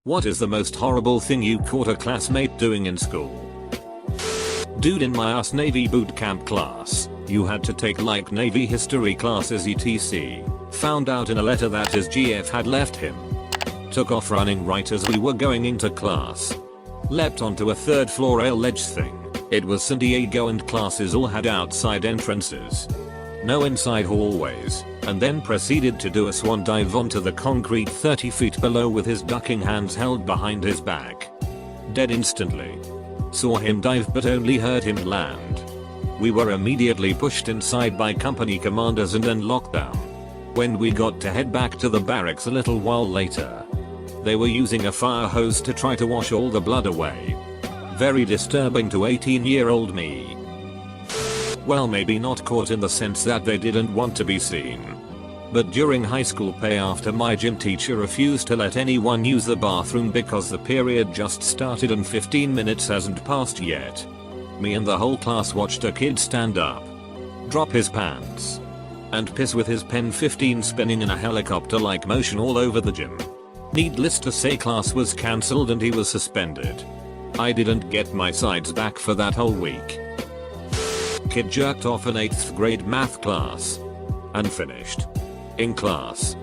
What is the most horrible thing you caught a classmate doing in school? Dude, in my ass Navy boot camp class, you had to take like Navy history classes etc. Found out in a letter that his GF had left him. Took off running right as we were going into class. Leapt onto a third floor rail ledge thing. It was San Diego and classes all had outside entrances. No inside hallways, and then proceeded to do a swan dive onto the concrete 30 feet below with his ducking hands held behind his back. Dead instantly. Saw him dive but only heard him land. We were immediately pushed inside by company commanders and then locked down. When we got to head back to the barracks a little while later, they were using a fire hose to try to wash all the blood away. Very disturbing to 18-year-old me. Well, maybe not caught in the sense that they didn't want to be seen. But during high school pay after my gym teacher refused to let anyone use the bathroom because the period just started and 15 minutes hasn't passed yet. Me and the whole class watched a kid stand up, drop his pants, and piss with his pen 15 spinning in a helicopter-like motion all over the gym. Needless to say, class was cancelled and he was suspended. I didn't get my sides back for that whole week. Kid jerked off an 8th grade math class. And finished. In class.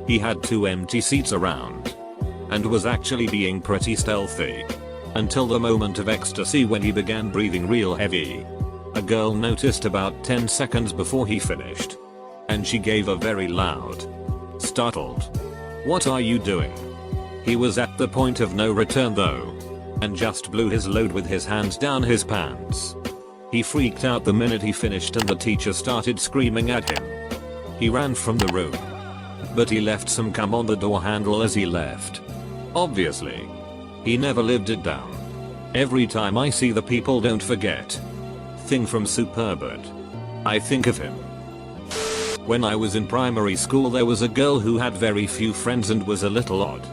He had 2 empty seats around. And was actually being pretty stealthy. Until the moment of ecstasy when he began breathing real heavy. A girl noticed about 10 seconds before he finished. And she gave a very loud, startled, "What are you doing?" He was at the point of no return though. And just blew his load with his hands down his pants. He freaked out the minute he finished and the teacher started screaming at him. He ran from the room. But he left some cum on the door handle as he left. Obviously. He never lived it down. Every time I see the people don't forget thing from Superbird, I think of him. When I was in primary school there was a girl who had very few friends and was a little odd.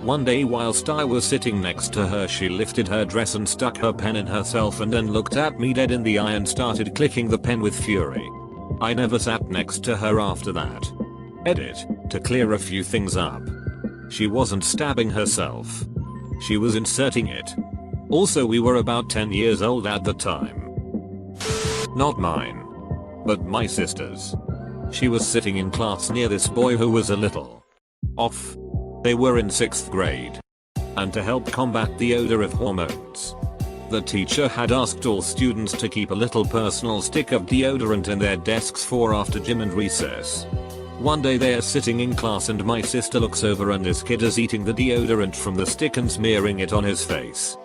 One day whilst I was sitting next to her she lifted her dress and stuck her pen in herself and then looked at me dead in the eye and started clicking the pen with fury. I never sat next to her after that. Edit, to clear a few things up. She wasn't stabbing herself. She was inserting it. Also, we were about 10 years old at the time. Not mine. But my sister's. She was sitting in class near this boy who was a little off. They were in 6th grade. And to help combat the odor of hormones, the teacher had asked all students to keep a little personal stick of deodorant in their desks for after gym and recess. One day they are sitting in class and my sister looks over and this kid is eating the deodorant from the stick and smearing it on his face.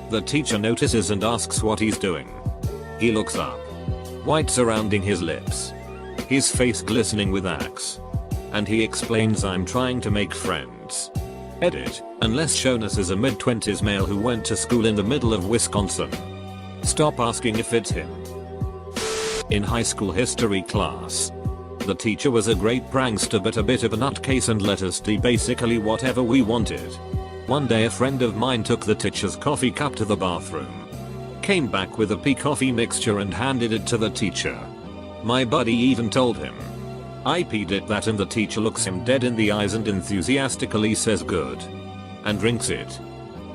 The teacher notices and asks what he's doing. He looks up. White surrounding his lips. His face glistening with axe. And he explains, "I'm trying to make friends." Edit, unless Jonas is a mid-20s male who went to school in the middle of Wisconsin. Stop asking if it's him. In high school history class, the teacher was a great prankster but a bit of a nutcase and let us do basically whatever we wanted. One day a friend of mine took the teacher's coffee cup to the bathroom. Came back with a pea coffee mixture and handed it to the teacher. My buddy even told him, "I peed it that," and the teacher looks him dead in the eyes and enthusiastically says good. And drinks it.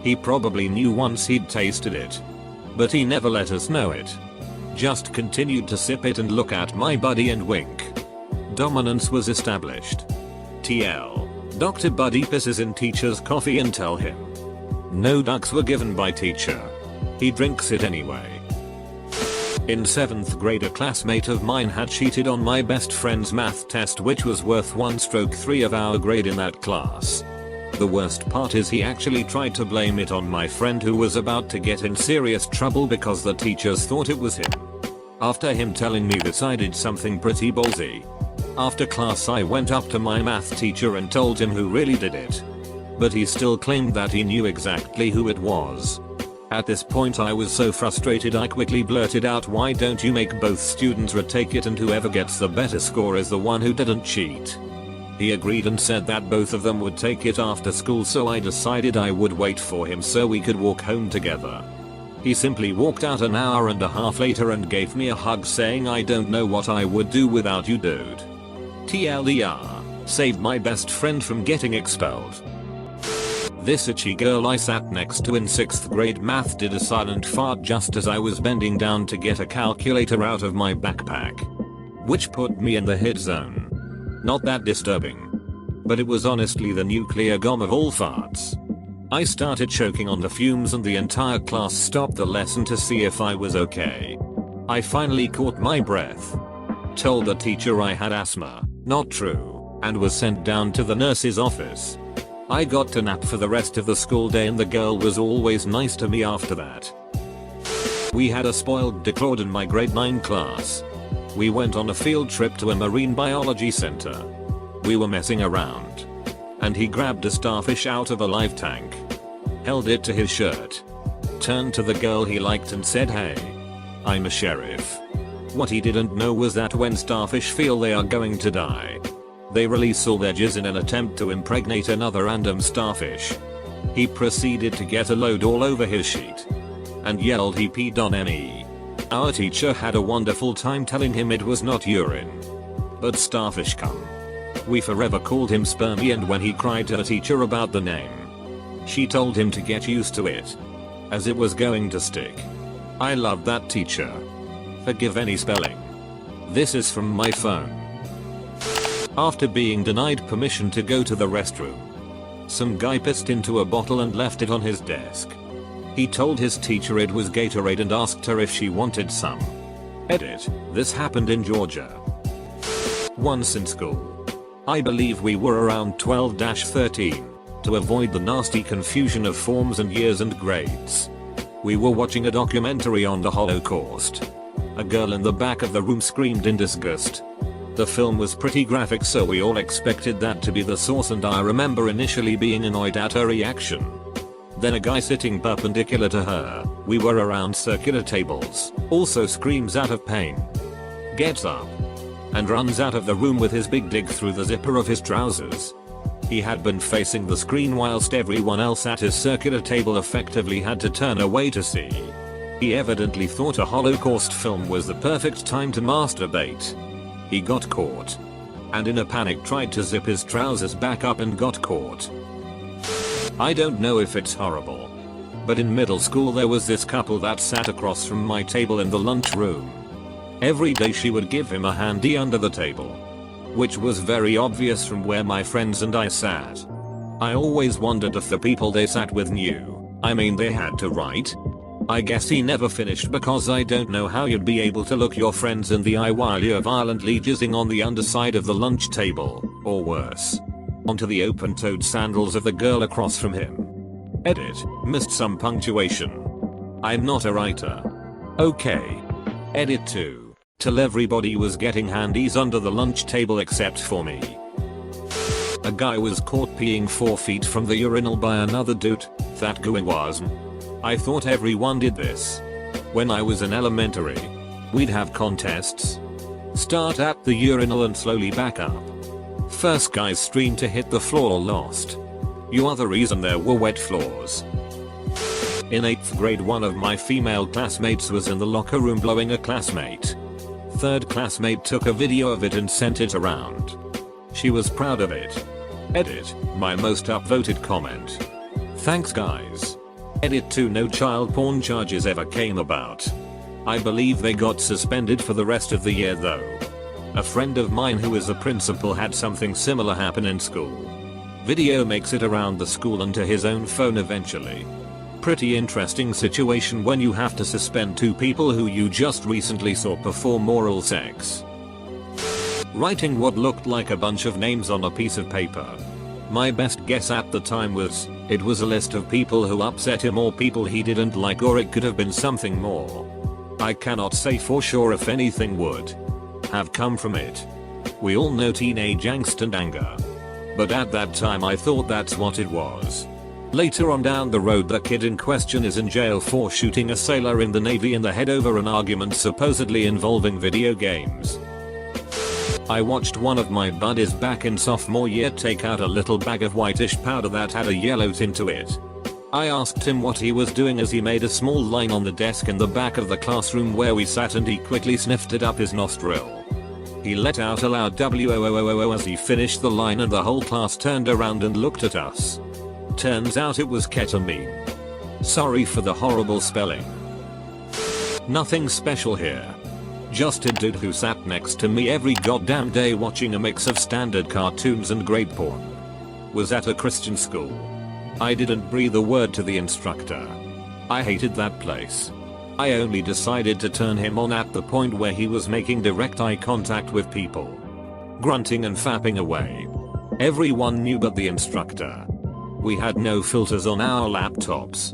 He probably knew once he'd tasted it. But he never let us know it. Just continued to sip it and look at my buddy and wink. Dominance was established. TL. Dr. Buddy pisses in teacher's coffee and tell him. No ducks were given by teacher. He drinks it anyway. In 7th grade a classmate of mine had cheated on my best friend's math test which was worth 1/3 of our grade in that class. The worst part is he actually tried to blame it on my friend who was about to get in serious trouble because the teachers thought it was him. After him telling me this I did something pretty ballsy. After class I went up to my math teacher and told him who really did it. But he still claimed that he knew exactly who it was. At this point I was so frustrated I quickly blurted out, "Why don't you make both students retake it and whoever gets the better score is the one who didn't cheat?" He agreed and said that both of them would take it after school, so I decided I would wait for him so we could walk home together. He simply walked out an hour and a half later and gave me a hug saying, "I don't know what I would do without you, dude." TLDR, saved my best friend from getting expelled. This itchy girl I sat next to in 6th grade math did a silent fart just as I was bending down to get a calculator out of my backpack, which put me in the hit zone. Not that disturbing, but it was honestly the nuclear bomb of all farts. I started choking on the fumes and the entire class stopped the lesson to see if I was okay. I finally caught my breath, told the teacher I had asthma, not true, and was sent down to the nurse's office. I got to nap for the rest of the school day and the girl was always nice to me after that. We had a spoiled dickhead in my grade 9 class. We went on a field trip to a marine biology center. We were messing around, and he grabbed a starfish out of a live tank, held it to his shirt, turned to the girl he liked and said, "Hey, I'm a sheriff." What he didn't know was that when starfish feel they are going to die, they release all their jizz in an attempt to impregnate another random starfish. He proceeded to get a load all over his sheet and yelled he peed on me. Our teacher had a wonderful time telling him it was not urine, but starfish cum. We forever called him Spermy, and when he cried to her teacher about the name, she told him to get used to it, as it was going to stick. I loved that teacher. Forgive any spelling. This is from my phone. After being denied permission to go to the restroom, some guy pissed into a bottle and left it on his desk. He told his teacher it was Gatorade and asked her if she wanted some. Edit. This happened in Georgia. Once in school, I believe we were around 12-13, to avoid the nasty confusion of forms and years and grades, we were watching a documentary on the Holocaust. A girl in the back of the room screamed in disgust. The film was pretty graphic, so we all expected that to be the source, and I remember initially being annoyed at her reaction. Then a guy sitting perpendicular to her, we were around circular tables, also screams out of pain, gets up, and runs out of the room with his big dick through the zipper of his trousers. He had been facing the screen whilst everyone else at his circular table effectively had to turn away to see. He evidently thought a Holocaust film was the perfect time to masturbate. He got caught, and in a panic tried to zip his trousers back up and got caught. I don't know if it's horrible, but in middle school there was this couple that sat across from my table in the lunchroom. Every day she would give him a handy under the table, which was very obvious from where my friends and I sat. I always wondered if the people they sat with knew. I mean, they had to, right? I guess he never finished, because I don't know how you'd be able to look your friends in the eye while you're violently jizzing on the underside of the lunch table, or worse, onto the open-toed sandals of the girl across from him. Edit. Missed some punctuation. I'm not a writer. Okay. Edit 2. Till everybody was getting handies under the lunch table except for me. A guy was caught peeing 4 feet from the urinal by another dude. That guy was. I thought everyone did this. When I was in elementary, we'd have contests. Start at the urinal and slowly back up. First guy's stream to hit the floor lost. You are the reason there were wet floors. In 8th grade, one of my female classmates was in the locker room blowing a classmate. Third classmate took a video of it and sent it around. She was proud of it. Edit. My most upvoted comment. Thanks guys. Edit 2. No child porn charges ever came about. I believe they got suspended for the rest of the year though. A friend of mine who is a principal had something similar happen in school. Video makes it around the school and to his own phone eventually. Pretty interesting situation when you have to suspend 2 people who you just recently saw perform oral sex. Writing what looked like a bunch of names on a piece of paper. My best guess at the time was, it was a list of people who upset him or people he didn't like, or it could have been something more. I cannot say for sure if anything would have come from it. We all know teenage angst and anger, but at that time I thought that's what it was. Later on down the road, the kid in question is in jail for shooting a sailor in the Navy in the head over an argument supposedly involving video games. I watched one of my buddies back in sophomore year take out a little bag of whitish powder that had a yellow tint to it. I asked him what he was doing as he made a small line on the desk in the back of the classroom where we sat, and he quickly sniffed it up his nostril. He let out a loud "whoa" as he finished the line, and the whole class turned around and looked at us. Turns out it was ketamine. Sorry for the horrible spelling. Nothing special here. Just a dude who sat next to me every goddamn day watching a mix of standard cartoons and great porn. Was at a Christian school. I didn't breathe a word to the instructor. I hated that place. I only decided to turn him on at the point where he was making direct eye contact with people. Grunting and fapping away. Everyone knew but the instructor. We had no filters on our laptops.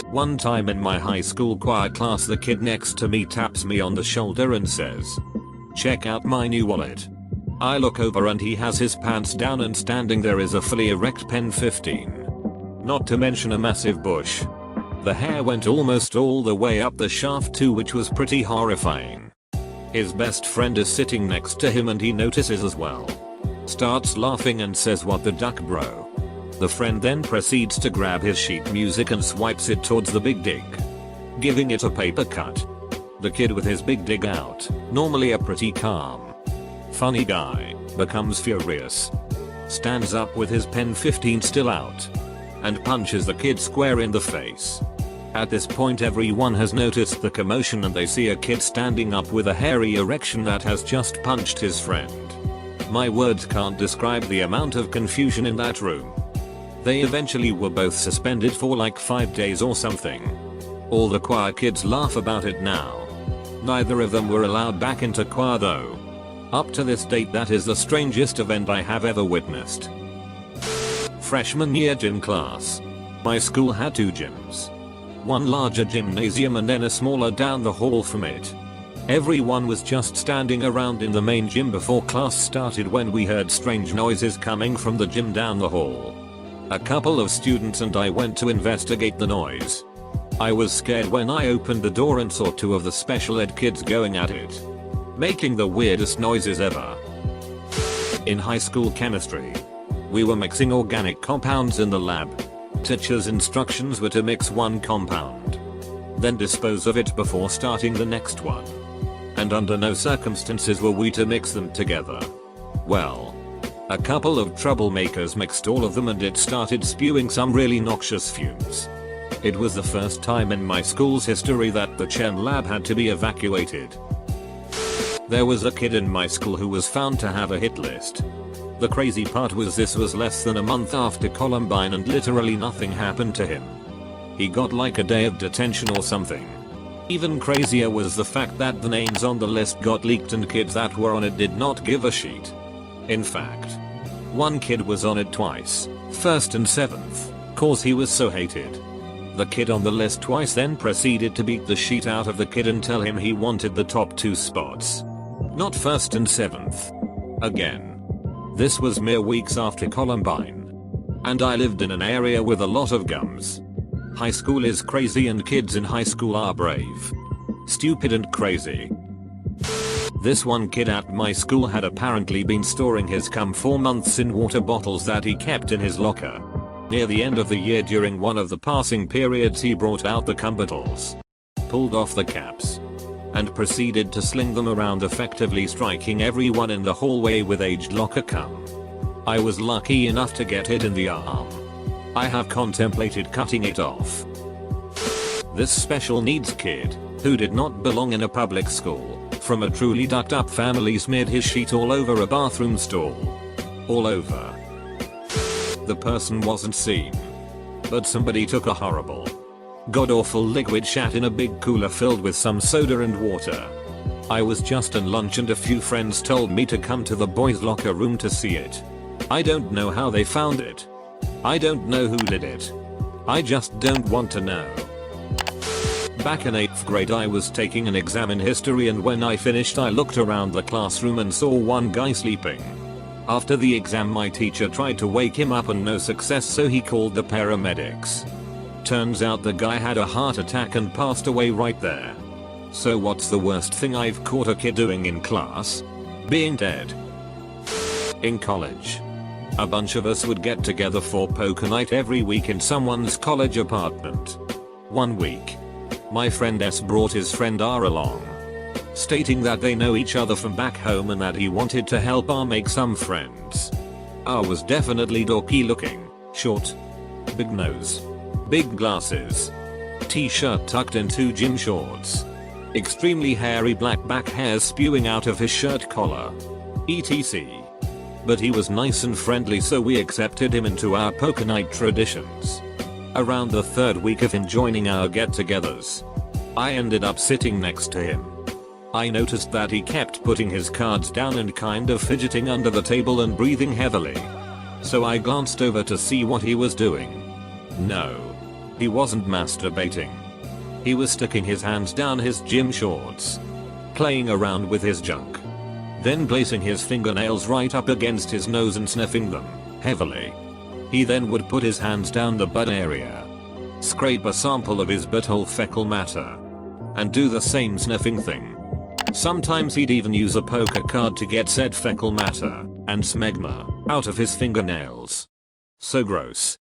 One time in my high school choir class, the kid next to me taps me on the shoulder and says, "Check out my new wallet." I look over and he has his pants down and standing there is a fully erect pen 15. Not to mention a massive bush. The hair went almost all the way up the shaft too, which was pretty horrifying. His best friend is sitting next to him and he notices as well. Starts laughing and says, "What the duck, bro?" The friend then proceeds to grab his sheet music and swipes it towards the big dig, giving it a paper cut. The kid with his big dig out, normally a pretty calm, funny guy, becomes furious. Stands up with his pen 15 still out and punches the kid square in the face. At this point everyone has noticed the commotion and they see a kid standing up with a hairy erection that has just punched his friend. My words can't describe the amount of confusion in that room. They eventually were both suspended for like 5 days or something. All the choir kids laugh about it now. Neither of them were allowed back into choir though. Up to this date that is the strangest event I have ever witnessed. Freshman year gym class. My school had 2 gyms. One larger gymnasium and then a smaller down the hall from it. Everyone was just standing around in the main gym before class started when we heard strange noises coming from the gym down the hall. A couple of students and I went to investigate the noise. I was scared when I opened the door and saw 2 of the special ed kids going at it, making the weirdest noises ever. In high school chemistry, we were mixing organic compounds in the lab. Teacher's instructions were to mix one compound, then dispose of it before starting the next one. And under no circumstances were we to mix them together. Well, a couple of troublemakers mixed all of them and it started spewing some really noxious fumes. It was the first time in my school's history that the chem lab had to be evacuated. There was a kid in my school who was found to have a hit list. The crazy part was this was less than a month after Columbine and literally nothing happened to him. He got like a day of detention or something. Even crazier was the fact that the names on the list got leaked and kids that were on it did not give a shit. In fact, one kid was on it twice, 1st and 7th, cause he was so hated. The kid on the list twice then proceeded to beat the shit out of the kid and tell him he wanted the top 2 spots. Not 1st and 7th. Again. This was mere weeks after Columbine. And I lived in an area with a lot of gums. High school is crazy and kids in high school are brave, stupid and crazy. This one kid at my school had apparently been storing his cum for months in water bottles that he kept in his locker. Near the end of the year during one of the passing periods he brought out the cum bottles, pulled off the caps, and proceeded to sling them around, effectively striking everyone in the hallway with aged locker cum. I was lucky enough to get hit in the arm. I have contemplated cutting it off. This special needs kid, who did not belong in a public school, from a truly ducked up family, smeared his sheet all over a bathroom stall. All over. The person wasn't seen, but somebody took a horrible, god-awful liquid shat in a big cooler filled with some soda and water. I was just on lunch and a few friends told me to come to the boys' locker room to see it. I don't know how they found it. I don't know who did it. I just don't want to know. Back in 8th grade I was taking an exam in history and when I finished I looked around the classroom and saw one guy sleeping. After the exam my teacher tried to wake him up and no success, so he called the paramedics. Turns out the guy had a heart attack and passed away right there. So what's the worst thing I've caught a kid doing in class? Being dead. In college, a bunch of us would get together for poker night every week in someone's college apartment. One week, my friend S brought his friend R along, stating that they know each other from back home and that he wanted to help R make some friends. R was definitely dorky looking, Short. Big nose. Big glasses. T-shirt tucked into gym shorts. Extremely hairy black back hairs spewing out of his shirt collar. etc. But he was nice and friendly, so we accepted him into our poker night traditions. Around the third week of him joining our get-togethers, I ended up sitting next to him. I noticed that he kept putting his cards down and kind of fidgeting under the table and breathing heavily. So I glanced over to see what he was doing. No. He wasn't masturbating. He was sticking his hands down his gym shorts, playing around with his junk, then placing his fingernails right up against his nose and sniffing them heavily. He then would put his hands down the butt area, scrape a sample of his butthole fecal matter, and do the same sniffing thing. Sometimes he'd even use a poker card to get said fecal matter and smegma out of his fingernails. So gross.